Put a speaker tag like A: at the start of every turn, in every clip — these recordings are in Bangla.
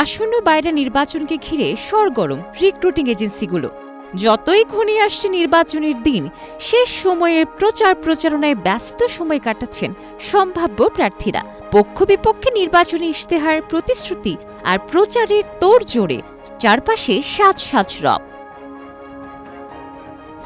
A: আসন্ন বাইরা নির্বাচনকে ঘিরে সরগরম রিক্রুটিং এজেন্সিগুলো। যতই ঘনিয়ে আসছে নির্বাচনের দিন, শেষ সময়ে প্রচারণায় ব্যস্ত সময় কাটাচ্ছেন সম্ভাব্য প্রার্থীরা। পক্ষ বিপক্ষে নির্বাচনী ইশতেহার, প্রতিশ্রুতি আর প্রচারের তোড়জোড়ে চারপাশে সাজ সাজ রব।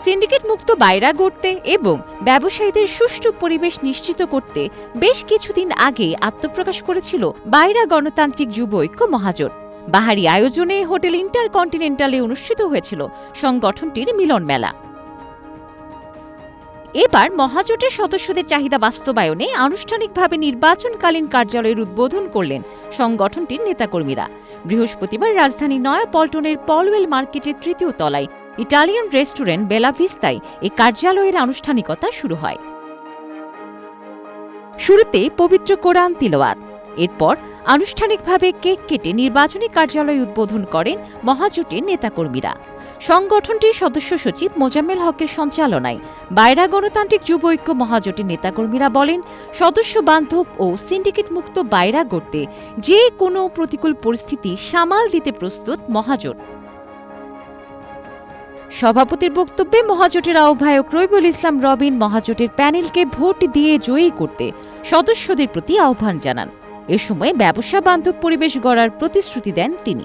A: সিন্ডিকেট মুক্ত বাইরা গড়তে এবং ব্যবসায়ীদের সুষ্ঠু পরিবেশ নিশ্চিত করতে বেশ কিছুদিন আগে আত্মপ্রকাশ করেছিল বাইরা গণতান্ত্রিক যুব ঐক্য মহাজোট। বাহারি আয়োজনে হোটেল ইন্টারকন্টিনেন্টালে অনুষ্ঠিত হয়েছিল সংগঠনটির মিলন মেলা। এবার মহাজোটের সদস্যদের চাহিদা বাস্তবায়নে আনুষ্ঠানিকভাবে নির্বাচনকালীন কার্যালয়ের উদ্বোধন করলেন সংগঠনটির নেতাকর্মীরা। বৃহস্পতিবার রাজধানী নয়াপল্টনের পলওয়েল মার্কেটের তৃতীয় তলায় ইটালিয়ান রেস্টুরেন্ট বেলা ভিস্তায় এই কার্যালয়ের আনুষ্ঠানিকতা শুরু হয়। শুরুতে পবিত্র কোরআন তিলাওয়াত, এরপর আনুষ্ঠানিকভাবে কেক কেটে নির্বাচনী কার্যালয় উদ্বোধন করেন মহাজোটের নেতাকর্মীরা। সংগঠনটির সদস্য সচিব মোজাম্মেল হকের সঞ্চালনায় বাইরা গণতান্ত্রিক যুব ঐক্য মহাজোটের নেতাকর্মীরা বলেন, সদস্য বান্ধব ও সিন্ডিকেট মুক্ত বাইরা গড়তে যে কোনো প্রতিকূল পরিস্থিতি সামাল দিতে প্রস্তুত মহাজোট। সভাপতির বক্তব্যে মহাজোটের আহ্বায়ক রবিউল ইসলাম রবিন মহাজোটের প্যানেলকে ভোট দিয়ে জয়ী করতে সদস্যদের প্রতি আহ্বান জানান। এ সময় ব্যবসা বান্ধব পরিবেশ গড়ার প্রতিশ্রুতি দেন তিনি।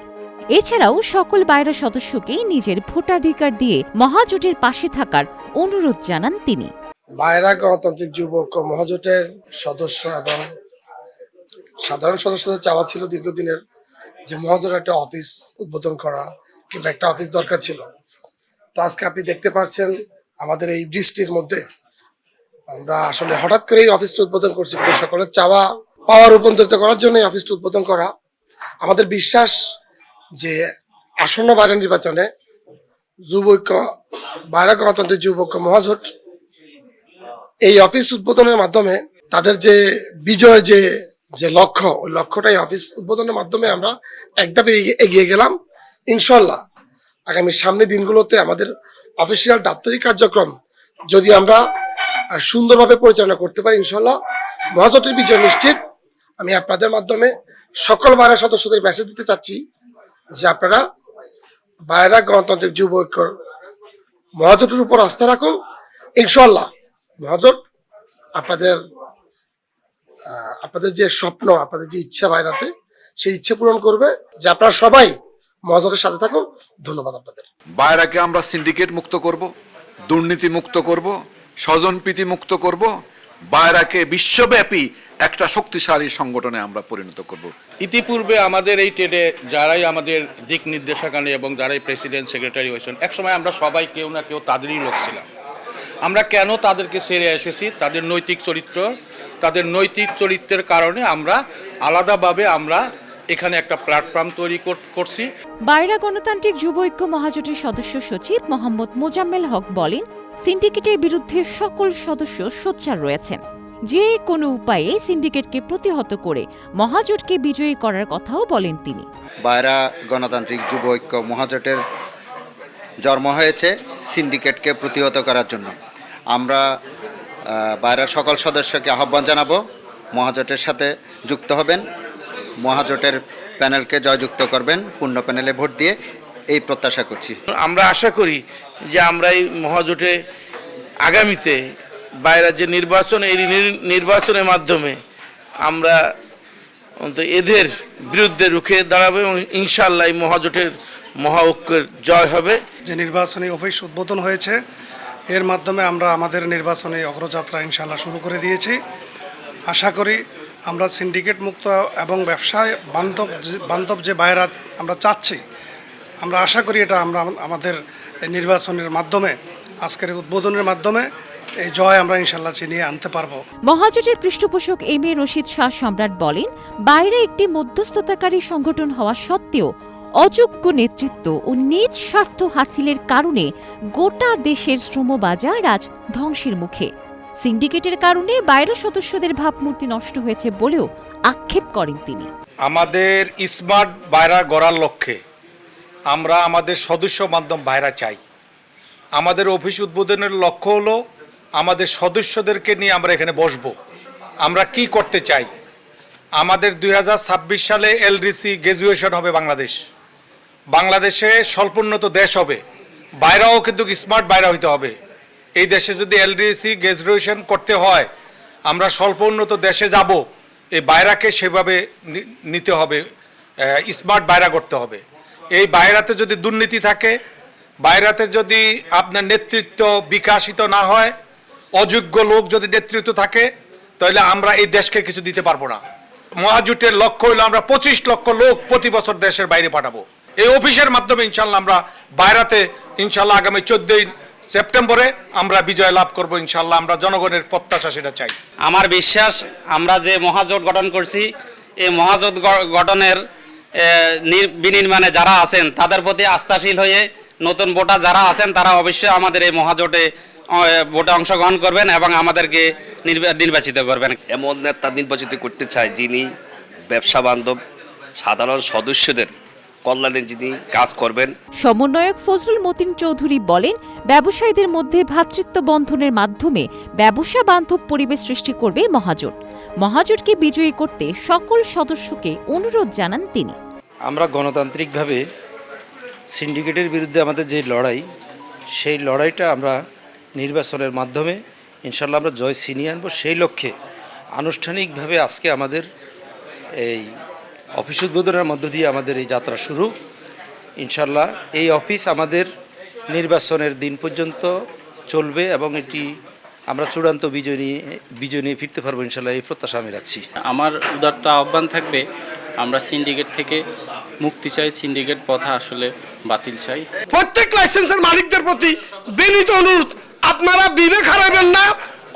A: এছাড়াও সকল বাইরা সদস্যকেই নিজের ভোটাধিকার দিয়ে মহাজোটের পাশে থাকার অনুরোধ জানান তিনি।
B: বাইরা গণতান্ত্রিক যুব ঐক্য মহাজোটের সদস্য এবং সাধারণ সদস্যদের চাওয়া ছিল দীর্ঘদিনের যে মহাজোটের একটা অফিস উদ্বোধন করা কিংবা একটা অফিস দরকার ছিল। তো আজকে আপনি দেখতে পাচ্ছেন আমাদের এই বৃষ্টির মধ্যে আমরা আসলে হঠাৎ করে এই অফিসটা উদ্বোধন করছি, কিন্তু সকলের চাওয়া পাওয়ার রূপান্তরিত করার জন্য এই অফিসটা উদ্বোধন করা। আমাদের বিশ্বাস যে আসন্ন বাইরা নির্বাচনে যুব ঐক্য বাইরা গণতান্ত্রিক যুব ঐক্য মহাজোট এই অফিস উদ্বোধনের মাধ্যমে তাদের যে বিজয় যে লক্ষ্য, ওই লক্ষ্যটাই অফিস উদ্বোধনের মাধ্যমে আমরা একধাপে এগিয়ে গেলাম। ইনশাল্লাহ আগামী সামনে দিনগুলোতে আমাদের অফিসিয়াল দাপ্তরিক কার্যক্রম যদি আমরা সুন্দরভাবে পরিচালনা করতে পারি, ইনশাল্লাহ মহাজোটের বিজয় নিশ্চিত। আমি আপনাদের মাধ্যমে সকল বাইরা সদস্যদের মেসেজ দিতে চাচ্ছি যে আপনারা বাইরা গণতান্ত্রিক যুব ঐক্যর মহাজোটের উপর আস্থা রাখুন। ইনশাল্লাহ মহাজোট আপনাদের যে স্বপ্ন, আপনাদের যে ইচ্ছা বাইরাতে, সেই ইচ্ছে পূরণ করবে। যে আপনারা সবাই মহাজোটের সাথে থাকুন। ধন্যবাদ আপনাদের।
C: বাইরাকে আমরা সিন্ডিকেট মুক্ত করব, দুর্নীতি মুক্ত করব, স্বজনপ্রীতি মুক্ত করব, বাইরাকে বিশ্বব্যাপী একটা শক্তিশালী সংগঠনে আমরা পরিণত করব।
D: ইতিপূর্বে আমাদের এই ট্রেডে যারাই আমাদের দিক নির্দেশকারী এবং যারাই প্রেসিডেন্ট সেক্রেটারি হয়েছেন, একসময় আমরা সবাই কেউ না কেউ তাদেরই লোক ছিলাম। আমরা কেন তাদেরকে ছেড়ে এসেছি? তাদের নৈতিক চরিত্রের কারণে আমরা আলাদাভাবে এখানে একটা প্ল্যাটফর্ম তৈরি করছি।
A: বাইরা গণতান্ত্রিক যুব ঐক্য মহাজোটের সদস্য সচিব মোহাম্মদ মোজাম্মেল হক বলেন, সিন্ডিকেটের বিরুদ্ধে সকল সদস্য সোচ্চার রয়েছেন। যে কোনো উপায়ে সিন্ডিকেটকে প্রতিহত করে মহাজোটকে বিজয়ী করার কথাও বলেন তিনি।
E: বাইরা গণতান্ত্রিক যুব ঐক্য মহাজোটের জন্ম হয়েছে সিন্ডিকেটকে প্রতিহত করার জন্য। আমরা বাইরার সকল সদস্যকে আহ্বান জানাবো, মহাজোটের সাথে যুক্ত হবেন, মহাজোটের প্যানেলকে জয়যুক্ত করবেন, পূর্ণ প্যানেলে ভোট দিয়ে, এই প্রত্যাশা করছি।
F: আমরা আশা করি যে আমরা এই মহাজোটে আগামীতে বাইরের যে নির্বাচন, এই নির্বাচনের মাধ্যমে আমরা এদের বিরুদ্ধে রুখে দাঁড়াবো এবং ইনশাআল্লাহ এই মহাজোটের মহা ঐক্যের জয় হবে।
G: যে নির্বাচনী অফিস উদ্বোধন হয়েছে, এর মাধ্যমে আমরা আমাদের নির্বাচনী অগ্রযাত্রা ইনশাআল্লাহ শুরু করে দিয়েছি। আশা করি আমরা সিন্ডিকেট মুক্ত এবং ব্যবসায় বান্ধব যে বাইরা আমরা চাচ্ছি, আমরা আশা করি এটা আমরা আমাদের নির্বাচনের মাধ্যমে, আজকের উদ্বোধনের মাধ্যমে এই জয় আমরা ইনশাআল্লাহ চিনিয়ে আনতে পারবো।
A: মহাজোটের পৃষ্ঠপোষক এম এ রশিদ শাহ সম্রাট বলেন, বাইরে একটি মধ্যস্থতাকারী সংগঠন হওয়া সত্ত্বেও অযোগ্য নেতৃত্ব ও নিজ স্বার্থ হাসিলের কারণে গোটা দেশের শ্রমবাজার আজ ধ্বংসের মুখে। সিন্ডিকেটের কারণে বাইরা সদস্যদের ভাবমূর্তি নষ্ট হয়েছে বলেও আক্ষেপ করেন তিনি।
H: আমাদের স্মার্ট বাইরা গড়ার লক্ষ্যে আমরা আমাদের সদস্য মাধ্যম বাইরা চাই। আমাদের অফিস উদ্বোধনের লক্ষ্য হলো আমাদের সদস্যদেরকে নিয়ে আমরা এখানে বসবো, আমরা কি করতে চাই, আমাদের 2026 সালে এলডিসি গ্র্যাজুয়েশন হবে বাংলাদেশে স্বল্পোন্নত দেশ হবে, বাইরেও কিন্তু স্মার্ট বাইরে হইতে হবে। এই দেশে যদি এলডিসি গ্র্যাজুয়েশন করতে হয়, আমরা স্বল্প উন্নত দেশে যাব, এই বাইরাকে সেভাবে নিতে হবে, স্মার্ট বাইরা করতে হবে। এই বাইরাতে যদি দুর্নীতি থাকে, বাইরাতে যদি আপনার নেতৃত্ব বিকাশিত না হয়, অযোগ্য লোক যদি নেতৃত্ব থাকে, তাহলে আমরা এই দেশকে কিছু দিতে পারবো না। মহাজোটের লক্ষ্য হলো আমরা 25 লক্ষ লোক প্রতি বছর দেশের বাইরে পাঠাবো। এই অফিসের মাধ্যমে ইনশাল্লাহ আমরা বাইরাতে ইনশাল্লাহ আগামী 14 সেপ্টেম্বরে আমরা বিজয় লাভ করব ইনশাল্লাহ। আমরা জনগণের প্রত্যাশা সেটা চাই।
I: আমার বিশ্বাস আমরা যে মহাজোট গঠন করছি, এই মহাজোট গঠনের বিনির্মাণে যারা আছেন তাদের প্রতি আস্থাশীল হয়ে নতুন ভোটার যারা আছেন তারা অবশ্যই আমাদের এই মহাজোটে ভোটে অংশগ্রহণ করবেন এবং আমাদেরকে নির্বাচিত করবেন।
J: এমন নেতা নির্বাচিত করতে চায় যিনি ব্যবসা বান্ধব, সাধারণ সদস্যদের কল্যাণে যিনি কাজ করবেন।
A: সমন্বয়ক ফজলুল মতিন চৌধুরী বলেন, ব্যবসায়ীদের মধ্যে ভ্রাতৃত্ব বন্ধনের মাধ্যমে ব্যবসা বান্ধব পরিবেশ সৃষ্টি করবে মহাজোট। মহাজোটকে বিজয়ী করতে সকল সদস্যকে অনুরোধ জানান তিনি।
K: আমরা গণতান্ত্রিকভাবে সিন্ডিকেটের বিরুদ্ধে আমাদের যে লড়াই, সেই লড়াইটা আমরা নির্বাচনের মাধ্যমে ইনশাল্লাহ আমরা জয় ছিনিয়ে আনবো। সেই লক্ষ্যে আনুষ্ঠানিকভাবে আজকে আমাদের এই অফিস উদ্বোধনের মধ্য দিয়ে আমাদের এই যাত্রা শুরু। ইনশাল্লাহ এই অফিস আমাদের নির্বাচনের দিন পর্যন্ত চলবে এবং এটি আমরা চূড়ান্ত বিজয় নিয়ে ফিরতে পারবো ইনশাল্লাহ, এই প্রত্যাশা আমি রাখছি।
L: আমার উদাত্ত আহ্বান থাকবে, আমরা সিন্ডিকেট থেকে মুক্তি চাই, সিন্ডিকেট প্রথা আসলে বাতিল চাই।
F: প্রত্যেক লাইসেন্সের মালিকদের প্রতি বিনীত অনুরোধ, আপনারা বিবেক হারাবেন না,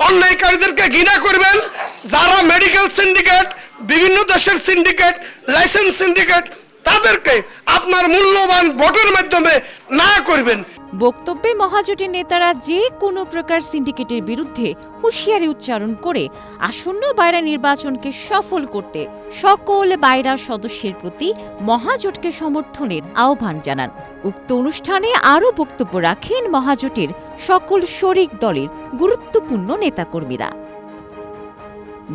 F: অন্যায়কারীদেরকে ঘৃণা করবেন। যারা মেডিকেল সিন্ডিকেট, বিভিন্ন দেশের সিন্ডিকেট, লাইসেন্স সিন্ডিকেট, তাদেরকে আপনার মূল্যবান ভোটের মাধ্যমে না করবেন।
A: বক্তব্যে মহাজোটের নেতারা যে কোনো প্রকার সিন্ডিকেটের বিরুদ্ধে হুঁশিয়ারি উচ্চারণ করে আসন্ন বাইরা নির্বাচনকে সফল করতে সকল বাইরা সদস্যের প্রতি মহাজোটকে সমর্থনের আহ্বান জানান। উক্ত অনুষ্ঠানে আরও বক্তব্য রাখেন মহাজোটের সকল শরিক দলের গুরুত্বপূর্ণ নেতাকর্মীরা।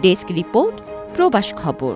A: ডেস্ক রিপোর্ট, প্রবাস খবর।